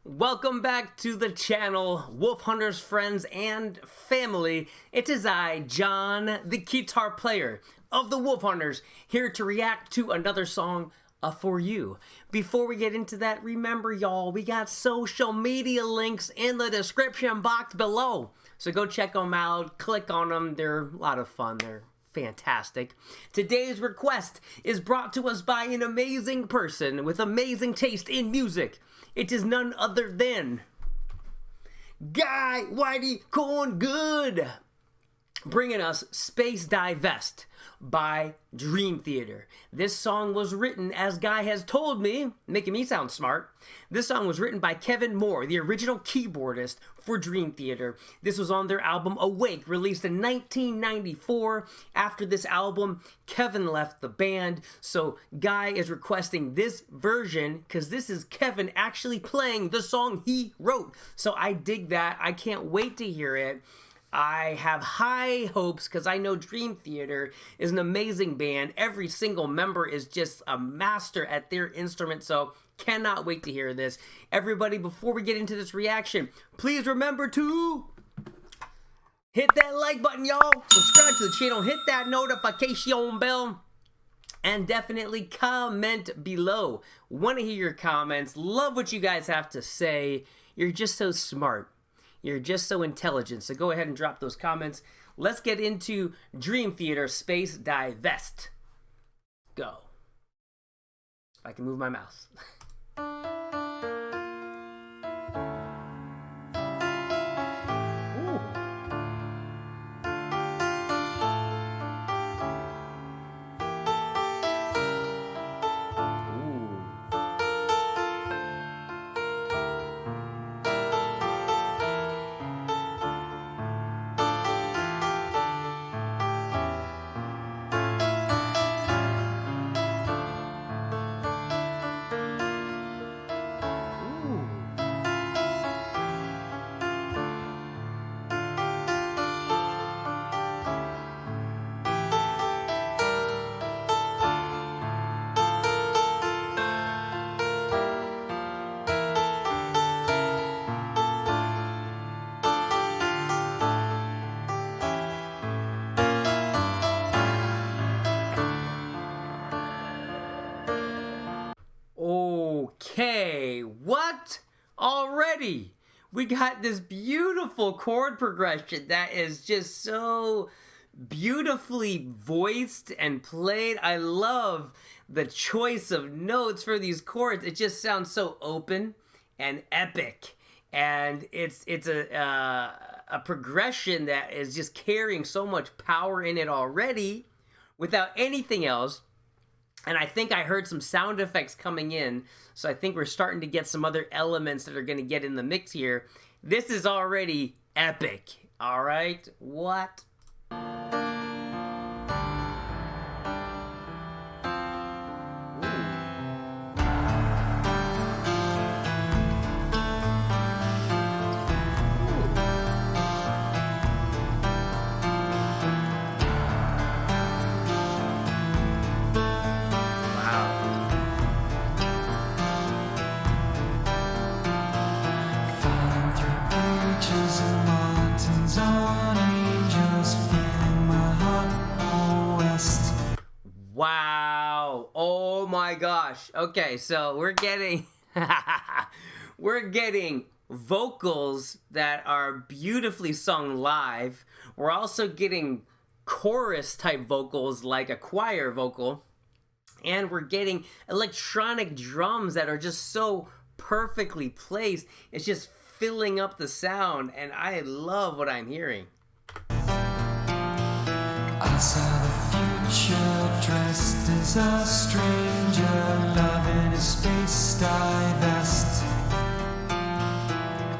Welcome back to the channel, Wolf Hunters friends and family. It is I, John, the guitar player of the Wolf Hunters, here to react to another song for you. Before we get into that, remember y'all, we got social media links in the description box below. So go check them out, click on them, they're a lot of fun, they're fantastic. Today's request is brought to us by an amazing person with amazing taste in music. It is none other than Guy Whitey Corn Good, bringing us Space Divest by Dream Theater. This song was written, as Guy has told me, making me sound smart, this song was written by Kevin Moore, the original keyboardist for Dream Theater. This was on their album Awake, released in 1994. After this album, Kevin left the band, so Guy is requesting this version because this is Kevin actually playing the song he wrote. So I dig that. I can't wait to hear it. I have high hopes because I know Dream Theater is an amazing band. Every single member is just a master at their instrument, so cannot wait to hear this. Everybody, before we get into this reaction, please remember to hit that like button, y'all. Subscribe to the channel, hit that notification bell, and definitely comment below. Want to hear your comments. Love what you guys have to say. You're just so smart. You're just so intelligent, so go ahead and drop those comments. Let's get into Dream Theater Space Divest. Go. If I can move my mouse. Okay, what? Already? We got this beautiful chord progression that is just so beautifully voiced and played. I love the choice of notes for these chords. It just sounds so open and epic. And it's a progression that is just carrying so much power in it already without anything else. And I think I heard some sound effects coming in, so I think we're starting to get some other elements that are going to get in the mix here. This is already epic, all right? What? Wow. Oh my gosh. Okay, so we're getting we're getting vocals that are beautifully sung live. We're also getting chorus type vocals like a choir vocal. And we're getting electronic drums that are just so perfectly placed. It's just filling up the sound, and I love what I'm hearing. I saw the future dressed as a stranger, loving a space divest.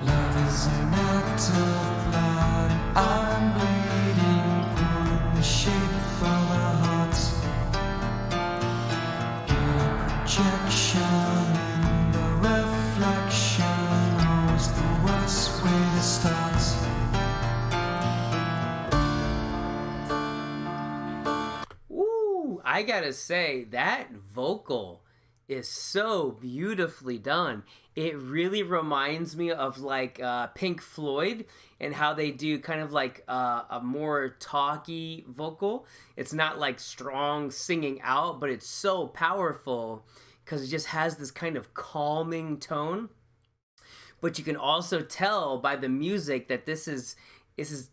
Love is an act of blood, I'm bleeding, pulling the shape of a heart. Get a projection in the reflection, always the worst way to start. I gotta say, that vocal is so beautifully done. It really reminds me of like Pink Floyd and how they do kind of like a more talky vocal. It's not like strong singing out, but it's so powerful because it just has this kind of calming tone. But you can also tell by the music that this is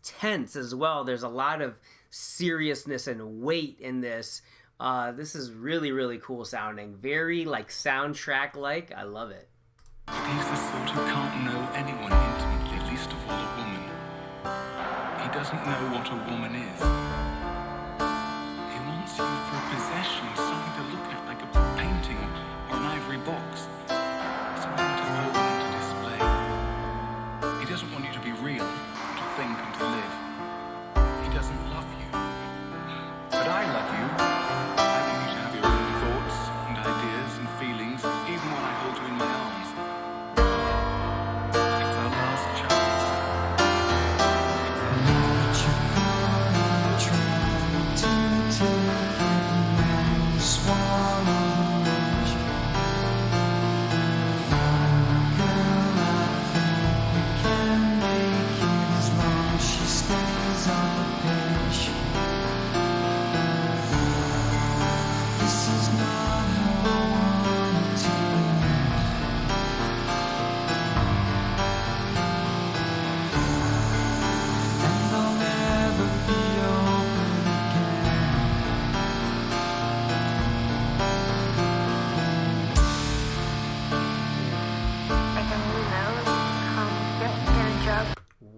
tense as well. There's a lot of seriousness and weight in this. This is really, really cool sounding. Very like soundtrack like. I love it. He's the sort who can't know anyone intimately, least of all a woman. He doesn't know what a woman is. He wants you for a possession, something to look at like a painting or an ivory box. Something to hold and to display. He doesn't want you to be real, to think and to live. He doesn't love you. But I love you. I want you to have your own thoughts and ideas and feelings, even when I hold you in my arms. It's our last chance.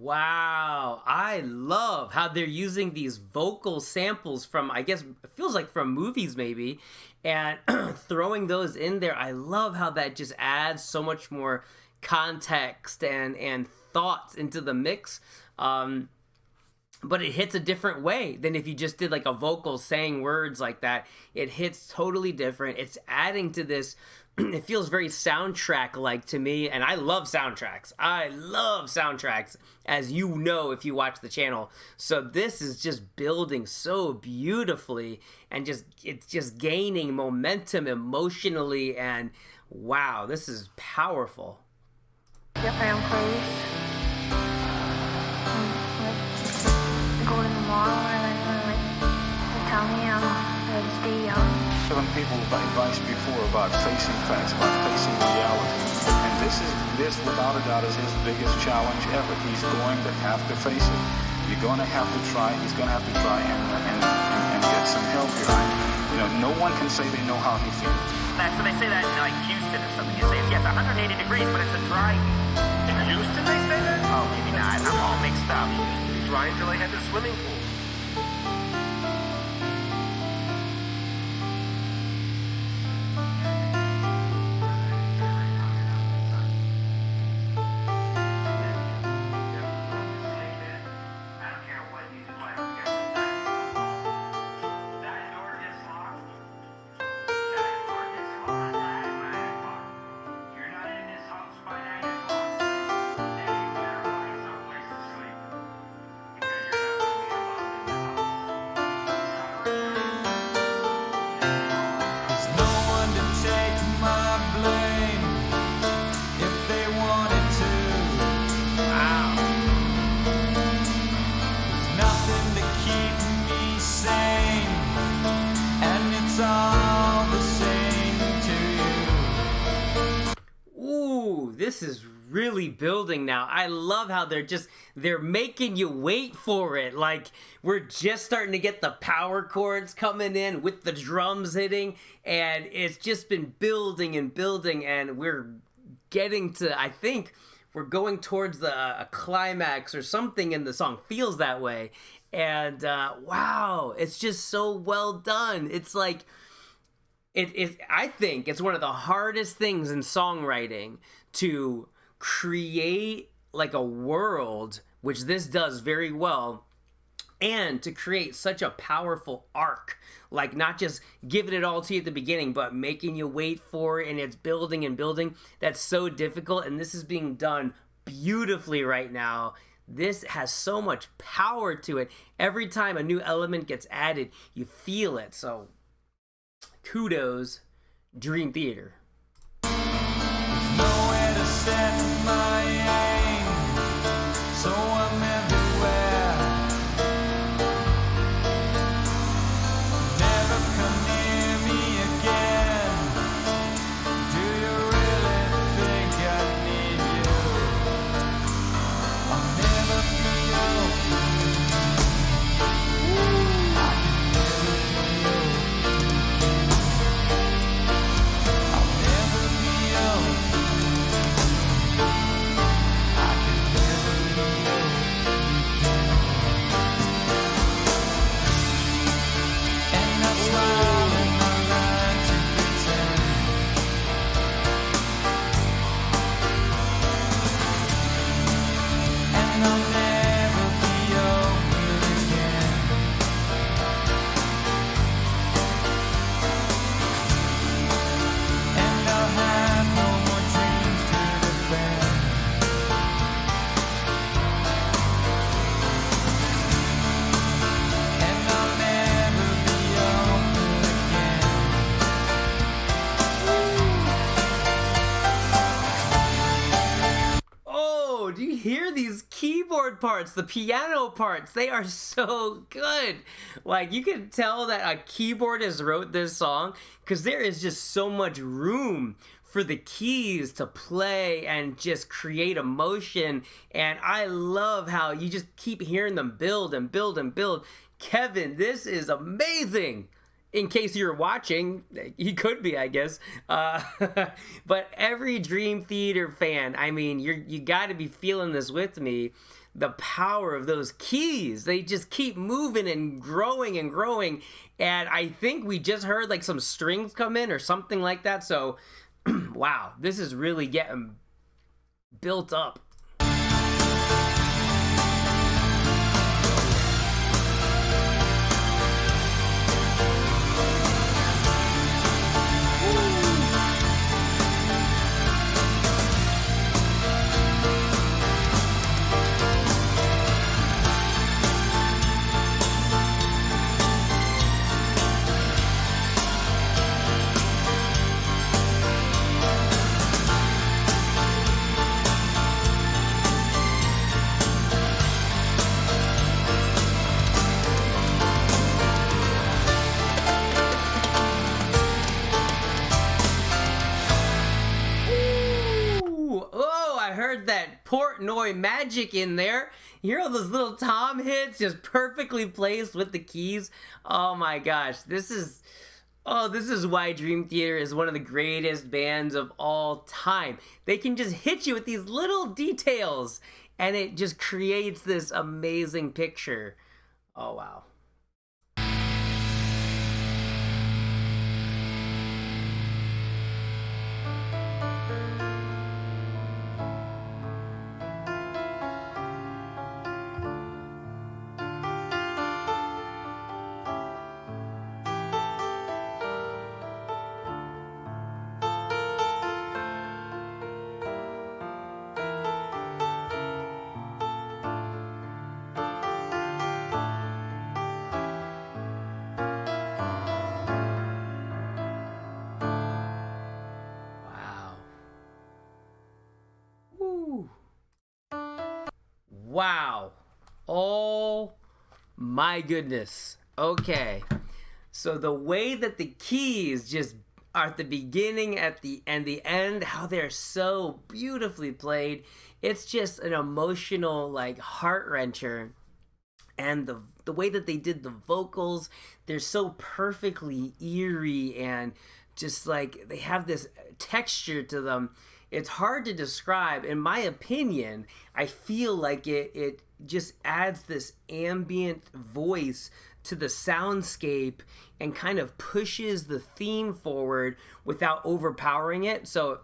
Wow, I love how they're using these vocal samples from, I guess, it feels like from movies maybe, and throwing those in there. I love how that just adds so much more context and thoughts into the mix. But it hits a different way than if you just did like a vocal saying words like that. It hits totally different. It's adding to this. It feels very soundtrack-like to me, and I love soundtracks. I love soundtracks, as you know if you watch the channel. So this is just building so beautifully, and it's just gaining momentum emotionally, and wow, this is powerful. Yep, I am close. Go to the mall and then they tell me I'm ready to stay young. Given people advice before about facing facts, about facing reality, and this without a doubt is his biggest challenge ever. He's going to have to face it. You're going to have to try. He's going to have to try and get some help here. No one can say they know how he feels. So they say that in like Houston or something. You say it's 180 degrees, but it's a dry. In Houston they say that? Oh, maybe not. I'm all mixed up. Dry until they had the swimming pool. This is really building now. I love how they're making you wait for it. Like, we're just starting to get the power chords coming in with the drums hitting, and it's just been building and building, and we're getting to, I think we're going towards a climax or something in the song. Feels that way. And wow, it's just so well done. It's like, I think it's one of the hardest things in songwriting to create like a world, which this does very well, and to create such a powerful arc, like not just giving it all to you at the beginning, but making you wait for it, and it's building and building. That's so difficult, and this is being done beautifully right now. This has so much power to it. Every time a new element gets added, you feel it. So kudos Dream Theater. Nowhere to set my aim, so I'm everywhere. Never come near me again. Do you really think I need you? I'll never be open. I can never be open. I'll never be open. I can never be open. And I smile and I like to pretend. And I'll never be open again. And I'll have no more dreams to defend. And I'll never be open again. Oh, do you hear these keyboard parts, the piano parts? They are so good. Like, you can tell that a keyboardist wrote this song because there is just so much room for the keys to play and just create emotion. And I love how you just keep hearing them build and build and build. Kevin, this is amazing. In case you're watching, you could be, I guess. But every Dream Theater fan, I mean, you got to be feeling this with me. The power of those keys, they just keep moving and growing and growing. And I think we just heard like some strings come in or something like that. So, wow, this is really getting built up. That Portnoy magic in there. You hear all those little tom hits just perfectly placed with the keys. Oh my gosh, this is why Dream Theater is one of the greatest bands of all time. They can just hit you with these little details and it just creates this amazing picture. Oh wow. Wow. Oh my goodness. Okay. So the way that the keys just are at the beginning, at the end, how they're so beautifully played. It's just an emotional, like, heart-wrencher. And the way that they did the vocals, they're so perfectly eerie and just like they have this texture to them. It's hard to describe. In my opinion, I feel like it just adds this ambient voice to the soundscape and kind of pushes the theme forward without overpowering it. So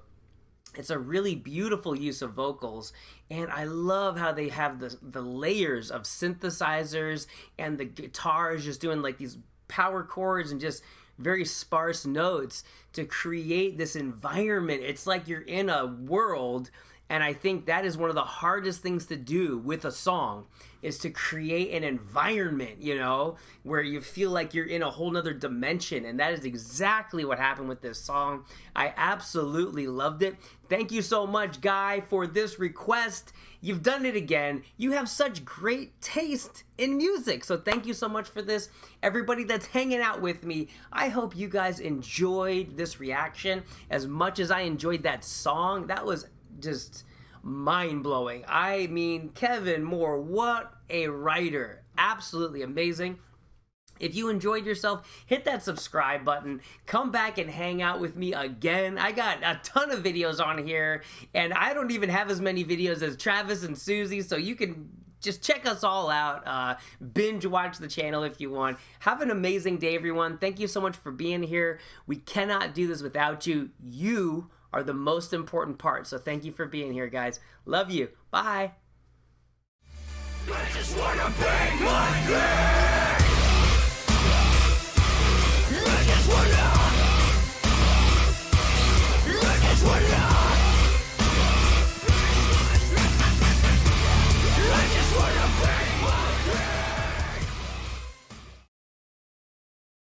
it's a really beautiful use of vocals. And I love how they have the layers of synthesizers and the guitars just doing like these power chords and just very sparse notes to create this environment. It's like you're in a world And I think that is one of the hardest things to do with a song, is to create an environment, you know, where you feel like you're in a whole nother dimension. And that is exactly what happened with this song. I absolutely loved it. Thank you so much, Guy, for this request. You've done it again. You have such great taste in music. So thank you so much for this. Everybody that's hanging out with me, I hope you guys enjoyed this reaction as much as I enjoyed that song. That was just mind-blowing. I mean, Kevin Moore, what a writer. Absolutely amazing. If you enjoyed yourself, hit that subscribe button. Come back and hang out with me again. I got a ton of videos on here, and I don't even have as many videos as Travis and Susie, so you can just check us all out. Binge watch the channel if you want. Have an amazing day, everyone. Thank you so much for being here. We cannot do this without you. You are the most important part, so thank you for being here, guys. Love you. Bye. I just wanna bang my